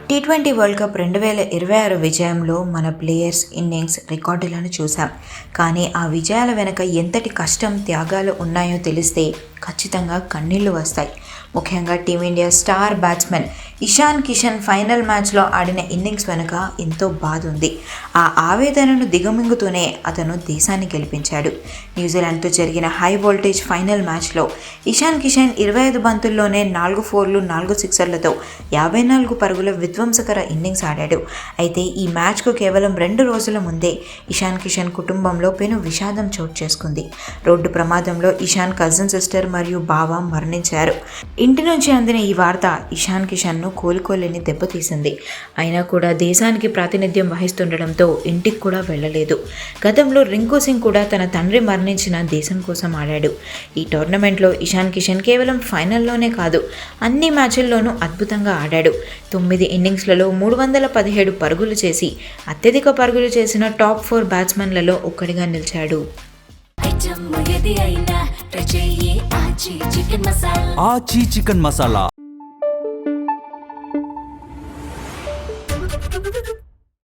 T20 world cup 2026 విజయంలో మన players innings రికార్డులను చూసాం. కానీ ఆ విజయాల వెనక ఎంతటి కష్టం, త్యాగాలు ఉన్నాయో తెలిస్తే ఖచ్చితంగా కన్నీళ్లు వస్తాయి. ముఖ్యంగా team India star batsmen Ishan Kishan final మ్యాచ్లో ఆడిన ఇన్నింగ్స్ వెనుక ఎంతో బాధ ఉంది. ఆ ఆవేదనను దిగమింగుతూనే అతను దేశాన్ని గెలిపించాడు. న్యూజిలాండ్తో జరిగిన హై వోల్టేజ్ ఫైనల్ మ్యాచ్లో ఇషాన్ కిషన్ 25 బంతుల్లోనే 4 ఫోర్లు 4 సిక్సర్లతో 54 పరుగుల విధ్వంసకర ఇన్నింగ్స్ ఆడాడు. అయితే ఈ మ్యాచ్కు కేవలం 2 రోజుల ముందే ఇషాన్ కిషన్ కుటుంబంలో పెను విషాదం చోటు చేసుకుంది. రోడ్డు ప్రమాదంలో ఇషాన్ కజిన్ సిస్టర్ మరియు బావ మరణించారు. ఇంటి నుంచి అందిన ఈ వార్త ఇషాన్ కిషన్ను కోలుకోలేని దెబ్బతీసింది. అయినా కూడా దేశానికి ప్రాతినిధ్యం వహిస్తుండడంతో ఇంటికి కూడా వెళ్ళలేదు. గతంలో రింకు సింగ్ కూడా తన తండ్రి మరణించిన దేశం కోసం ఆడాడు. ఈ టోర్నమెంట్లో ఇషాన్ కిషన్ కేవలం ఫైనల్లోనే కాదు, అన్ని మ్యాచ్ల్లోనూ అద్భుతంగా ఆడాడు. 9 ఇన్నింగ్స్లలో 317 పరుగులు చేసి అత్యధిక పరుగులు చేసిన టాప్ 4 బ్యాట్స్మెన్లలో ఒక్కడిగా నిలిచాడు. ఆచీ చికెన్ మసాలా